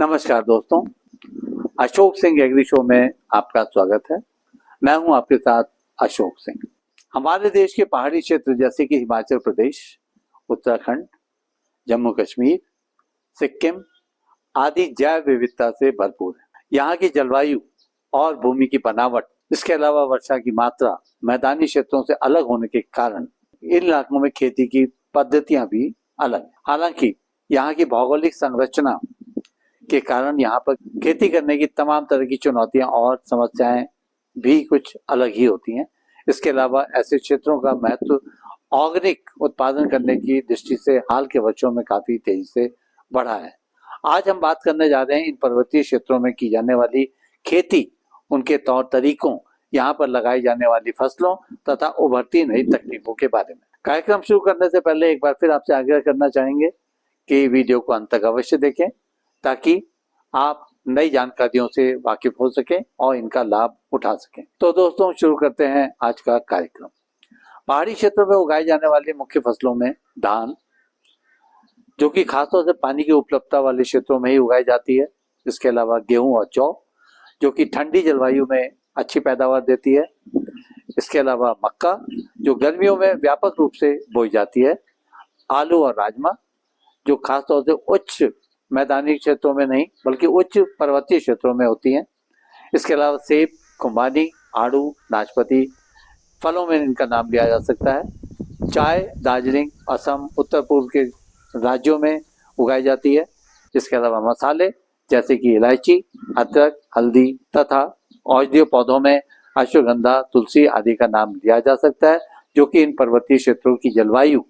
नमस्कार दोस्तों, Ashok Singh agree show में आपका स्वागत है। मैं हूं आपके साथ अशोक सिंह। हमारे देश के पहाड़ी क्षेत्र जैसे कि हिमाचल प्रदेश, उत्तराखंड, जम्मू कश्मीर, सिक्किम आदि जैव विविधता से भरपूर है। यहाँ की जलवायु और भूमि की बनावट, इसके अलावा वर्षा की मात्रा मैदानी क्षेत्रों से अलग होने के कारण इन इलाकों में खेती की पद्धतियां भी अलग हैं। हालांकि यहाँ की भौगोलिक संरचना के कारण यहाँ पर खेती करने की तमाम तरह की चुनौतियां और समस्याएं भी कुछ अलग ही होती हैं। इसके अलावा ऐसे क्षेत्रों का महत्व ऑर्गेनिक उत्पादन करने की दृष्टि से हाल के वर्षों में काफी तेजी से बढ़ा है। आज हम बात करने जा रहे हैं इन पर्वतीय क्षेत्रों में की जाने वाली खेती, उनके तौर तरीकों, यहाँ पर लगाई जाने वाली फसलों तथा उभरती नई तकनीकों के बारे में। कार्यक्रम शुरू करने से पहले एक बार फिर आपसे आग्रह करना चाहेंगे कि वीडियो को अंत तक अवश्य देखें ताकि आप नई जानकारियों से वाकिफ हो सकें और इनका लाभ उठा सकें। तो दोस्तों, शुरू करते हैं आज का कार्यक्रम। पहाड़ी क्षेत्रों में उगाई जाने वाली मुख्य फसलों में धान, जो कि खासतौर से पानी की उपलब्धता वाले क्षेत्रों में ही उगाई जाती है। इसके अलावा गेहूं और जौ, जो कि ठंडी जलवायु में अच्छी पैदावार देती है। इसके अलावा मक्का, जो गर्मियों में व्यापक रूप से बोई जाती है। आलू और राजमा, जो खासतौर से उच्च मैदानी क्षेत्रों में नहीं बल्कि उच्च पर्वतीय क्षेत्रों में होती हैं। इसके अलावा सेब, खुबानी, आड़ू, नाशपाती, फलों में इनका नाम लिया जा सकता है। चाय दार्जिलिंग, असम, उत्तर पूर्व के राज्यों में उगाई जाती है। इसके अलावा मसाले जैसे कि इलायची, अदरक, हल्दी तथा औषधीय पौधों में अश्वगंधा, तुलसी आदि का नाम लिया जा सकता है, जो कि इन पर्वतीय क्षेत्रों की जलवायु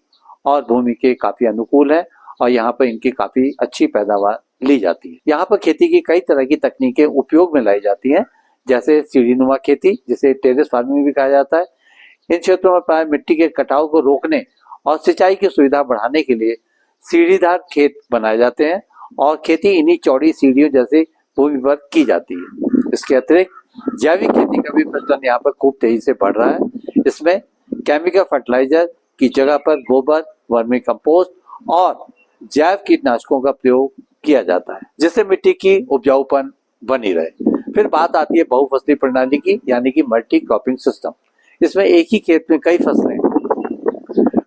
और भूमि के काफी अनुकूल है और यहाँ पर इनकी काफी अच्छी पैदावार ली जाती है। यहाँ पर खेती की कई तरह की तकनीकें उपयोग में लाई जाती हैं, जैसे सीढ़ीनुमा खेती, जिसे टेरेस फार्मिंग भी कहा जाता है। इन क्षेत्रों में प्राय मिट्टी के कटाव को रोकने और सिंचाई की सुविधा बढ़ाने के लिए सीढ़ीदार खेत बनाए जाते हैं और खेती इन्हीं चौड़ी सीढ़ियों जैसे भूमि पर की जाती है। इसके अतिरिक्त जैविक खेती का भी प्रचलन यहाँ पर खूब तेजी से बढ़ रहा है। इसमें केमिकल फर्टिलाइजर की जगह पर गोबर, वर्मी कंपोस्ट और जैव कीटनाशकों का प्रयोग किया जाता है, जिससे मिट्टी की उपजाऊपन बनी रहे। फिर बात आती है बहुफसली प्रणाली की, यानी कि मल्टी क्रॉपिंग सिस्टम। इसमें एक ही खेत में कई फसलें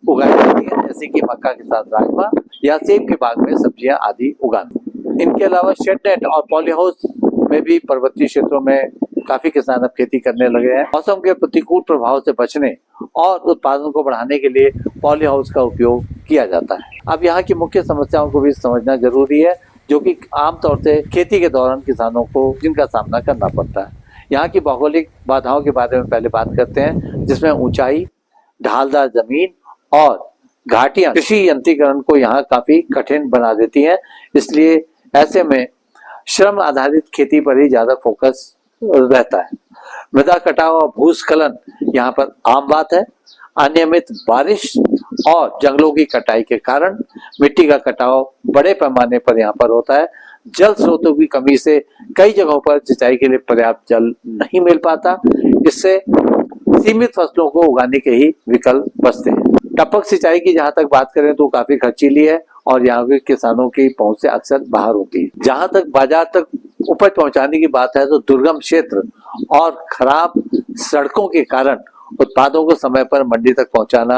उगाई जाती है, जैसे कि मक्का के साथ राजमा या सेब के बाग में सब्जियां आदि उगाना। इनके अलावा शेड नेट और पॉली हाउस में भी पर्वतीय क्षेत्रों में काफी किसान अब खेती करने लगे हैं। मौसम के प्रतिकूल प्रभाव से बचने और उत्पादन को बढ़ाने के लिए पॉली हाउस का उपयोग किया जाता है। अब यहाँ की मुख्य समस्याओं को भी समझना जरूरी है, जो कि आमतौर से खेती के दौरान किसानों को जिनका सामना करना पड़ता है। यहाँ की भौगोलिक बाधाओं के बारे में पहले बात करते हैं, जिसमें ऊंचाई, ढालदार जमीन और घाटियां कृषि यंत्रीकरण को यहाँ काफी कठिन बना देती हैं। इसलिए ऐसे में श्रम आधारित खेती पर ही ज्यादा फोकस रहता है। मृदा कटाव और भूस्खलन यहाँ पर आम बात है। अनियमित बारिश और जंगलों की कटाई के कारण मिट्टी का कटाव बड़े पैमाने पर यहाँ पर होता है। जल स्रोतों की कमी से कई जगहों पर सिंचाई के लिए पर्याप्त जल नहीं मिल पाता। इससे सीमित फसलों को उगाने के ही विकल्प बचते हैं। टपक सिंचाई की जहां तक बात करें तो काफी खर्चीली है और यहाँ के किसानों की पहुंच से अक्सर बाहर होती है। जहां तक बाजार तक उपज पहुंचाने की बात है तो दुर्गम क्षेत्र और खराब सड़कों के कारण उत्पादों को समय पर मंडी तक पहुंचाना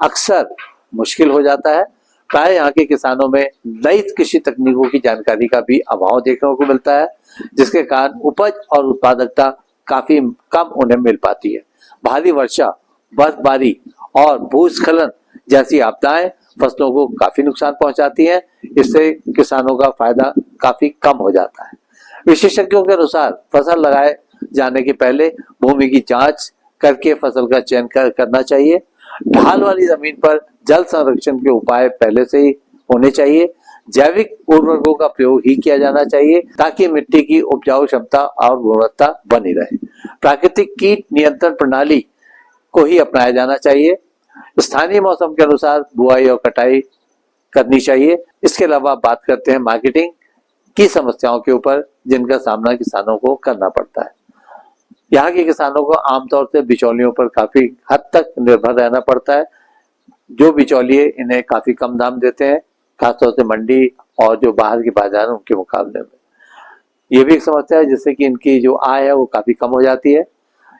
अक्सर मुश्किल हो जाता है। प्राय यहाँ के किसानों में नई कृषि तकनीकों की जानकारी का भी अभाव देखने को मिलता है, जिसके कारण उपज और उत्पादकता काफी कम उन्हें मिल पाती है। भारी वर्षा, बर्फबारी और भूस्खलन जैसी आपदाएं फसलों को काफी नुकसान पहुंचाती हैं। इससे किसानों का फायदा काफी कम हो जाता है। विशेषज्ञों के अनुसार फसल लगाए जाने के पहले भूमि की जांच करके फसल का चयन करना चाहिए। ढाल वाली जमीन पर जल संरक्षण के उपाय पहले से ही होने चाहिए। जैविक उर्वरकों का प्रयोग ही किया जाना चाहिए ताकि मिट्टी की उपजाऊ क्षमता और गुणवत्ता बनी रहे। प्राकृतिक कीट नियंत्रण प्रणाली को ही अपनाया जाना चाहिए। स्थानीय मौसम के अनुसार बुआई और कटाई करनी चाहिए। इसके अलावा बात करते हैं मार्केटिंग की समस्याओं के ऊपर, जिनका सामना किसानों को करना पड़ता है। यहाँ के किसानों को आमतौर से बिचौलियों पर काफी हद तक निर्भर रहना पड़ता है। जो बिचौलिए इन्हें काफी कम दाम देते हैं, खासतौर से मंडी और जो बाहर के बाजार हैं उनके मुकाबले में। ये भी एक समस्या है, जिससे कि इनकी जो आय है वो काफी कम हो जाती है।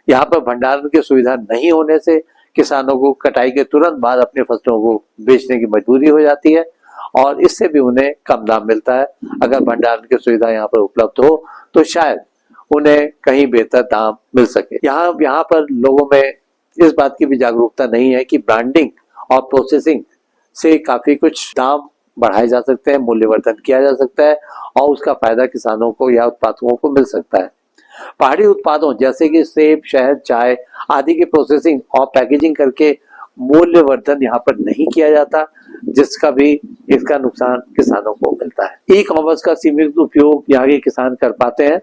यहाँ पर भंडारण की सुविधा नहीं होने से किसानों को कटाई के तुरंत बाद अपनी फसलों को बेचने की मजबूरी हो जाती है और इससे भी उन्हें कम दाम मिलता है। अगर भंडारण की सुविधा यहाँ पर उपलब्ध हो तो शायद उन्हें कहीं बेहतर दाम मिल सके। यहाँ पर लोगों में इस बात की भी जागरूकता नहीं है कि ब्रांडिंग और प्रोसेसिंग से काफी कुछ दाम बढ़ाए जा सकते हैं, मूल्यवर्धन किया जा सकता है और उसका फायदा किसानों को या उत्पादकों को मिल सकता है। पहाड़ी उत्पादों जैसे कि सेब, शहद, चाय आदि की प्रोसेसिंग और पैकेजिंग करके मूल्यवर्धन यहाँ पर नहीं किया जाता, जिसका भी इसका नुकसान किसानों को मिलता है। ई कॉमर्स का सीमित उपयोग यहाँ के किसान कर पाते हैं।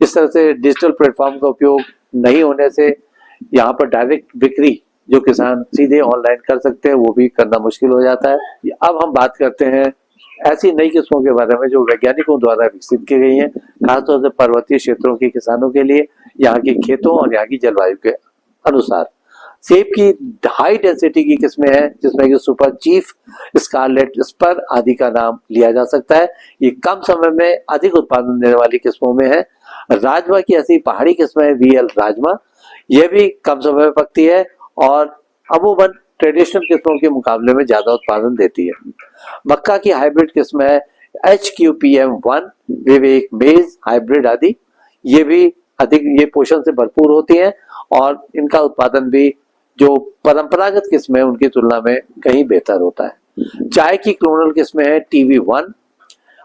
इस तरह से डिजिटल प्लेटफॉर्म का उपयोग नहीं होने से यहाँ पर डायरेक्ट बिक्री जो किसान सीधे ऑनलाइन कर सकते हैं वो भी करना मुश्किल हो जाता है। अब हम बात करते हैं ऐसी नई किस्मों के बारे में जो वैज्ञानिकों द्वारा विकसित की गई हैं, खासतौर से पर्वतीय क्षेत्रों के किसानों के लिए, यहाँ के खेतों और यहाँ की जलवायु के अनुसार। सेब की हाई डेंसिटी की किस्में हैं जिसमें कि सुपर चीफ, स्कारलेट, स्पर आदि का नाम लिया जा सकता है। ये कम समय में अधिक उत्पादन देने वाली किस्मों में है। राजमा की ऐसी पहाड़ी किस्म है वीएल राजमा, यह भी कम समय में पकती है और अमूमन ट्रेडिशनल किस्मों के मुकाबले में ज्यादा उत्पादन देती है। मक्का की हाइब्रिड किस्म है HQPM1, विवेक, मेज हाइब्रिड आदि, ये भी अधिक ये पोषण से भरपूर होती हैं और इनका उत्पादन भी जो परंपरागत किस्म है उनकी तुलना में कहीं बेहतर होता है। चाय की क्लोनल किस्में है TV1,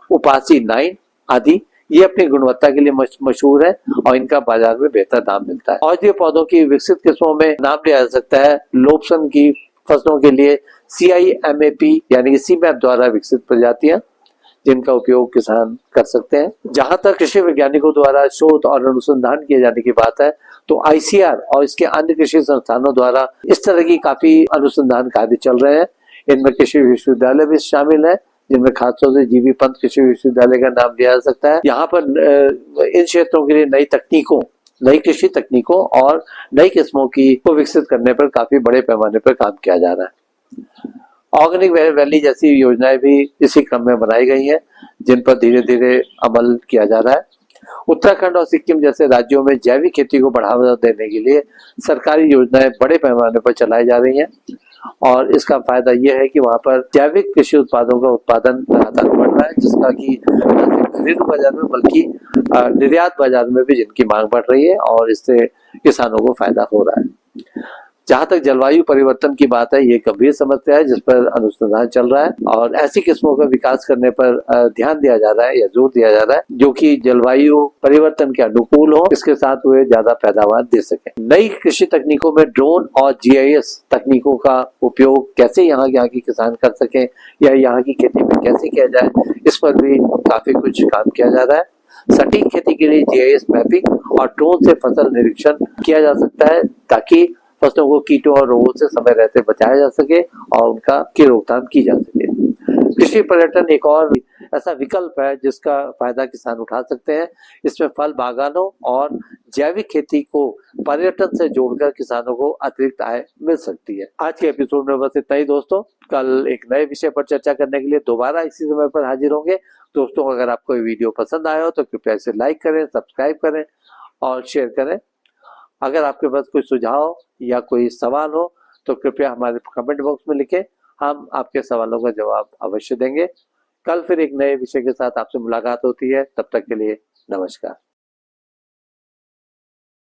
उपासी 9 आदि, ये अपनी गुणवत्ता के लिए मशहूर है और इनका बाजार में बेहतर दाम मिलता है। औषधीय पौधों की विकसित किस्मों में नाम लिया जा सकता है लोबसन की फसलों के लिए CIMAP यानी कि CMAP द्वारा विकसित प्रजातियां, जिनका उपयोग किसान कर सकते हैं। जहां तक कृषि वैज्ञानिकों द्वारा शोध और अनुसंधान किए जाने की बात है तो ICR और इसके अन्य कृषि संस्थानों द्वारा इस तरह की काफी अनुसंधान कार्य चल रहे हैं। इनमें कृषि विश्वविद्यालय भी शामिल है, जिनमें खासतौर से जीवी पंत कृषि विश्वविद्यालय का नाम लिया जा सकता है। यहाँ पर इन क्षेत्रों के लिए नई कृषि तकनीकों और नई किस्मों को विकसित करने पर काफी बड़े पैमाने पर काम किया जा रहा है। ऑर्गेनिक वैली जैसी योजनाएं भी इसी क्रम में बनाई गई हैं, जिन पर धीरे धीरे अमल किया जा रहा है। उत्तराखंड और सिक्किम जैसे राज्यों में जैविक खेती को बढ़ावा देने के लिए सरकारी योजनाएं बड़े पैमाने पर चलाई जा रही हैं और इसका फायदा यह है कि वहां पर जैविक कृषि उत्पादों का उत्पादन लगातार बढ़ रहा है, जिसका कि न सिर्फ घरेलू बाजार में बल्कि निर्यात बाजार में भी जिनकी मांग बढ़ रही है और इससे किसानों को फायदा हो रहा है। जहां तक जलवायु परिवर्तन की बात है, ये गंभीर समस्या है जिस पर अनुसंधान चल रहा है और ऐसी किस्मों का विकास करने पर ध्यान दिया जा रहा है या जोर दिया जा रहा है जो कि जलवायु परिवर्तन के अनुकूल हो, इसके साथ वे ज्यादा पैदावार दे सके। नई कृषि तकनीकों में ड्रोन और GIS तकनीकों का उपयोग कैसे यहाँ की किसान कर सके या यहाँ की खेती में कैसे किया जाए, इस पर भी काफी कुछ काम किया जा रहा है। सटीक खेती के लिए GIS मैपिंग और ड्रोन से फसल निरीक्षण किया जा सकता है ताकि फसलों को कीटों और रोगों से समय रहते बचाया जा सके और उनका की रोकथाम की जा सके। कृषि पर्यटन एक और ऐसा विकल्प है जिसका फायदा किसान उठा सकते हैं। इसमें फल बागानों और जैविक खेती को पर्यटन से जोड़कर किसानों को अतिरिक्त आय मिल सकती है। आज के एपिसोड में बस इतना ही दोस्तों। कल एक नए विषय पर चर्चा करने के लिए दोबारा इसी समय पर हाजिर होंगे। दोस्तों, अगर आपको ये वीडियो पसंद आया हो तो कृपया इसे लाइक करें, सब्सक्राइब करें और शेयर करें। अगर आपके पास कोई सुझाव या कोई सवाल हो तो कृपया हमारे कमेंट बॉक्स में लिखें, हम आपके सवालों का जवाब अवश्य देंगे। कल फिर एक नए विषय के साथ आपसे मुलाकात होती है, तब तक के लिए नमस्कार।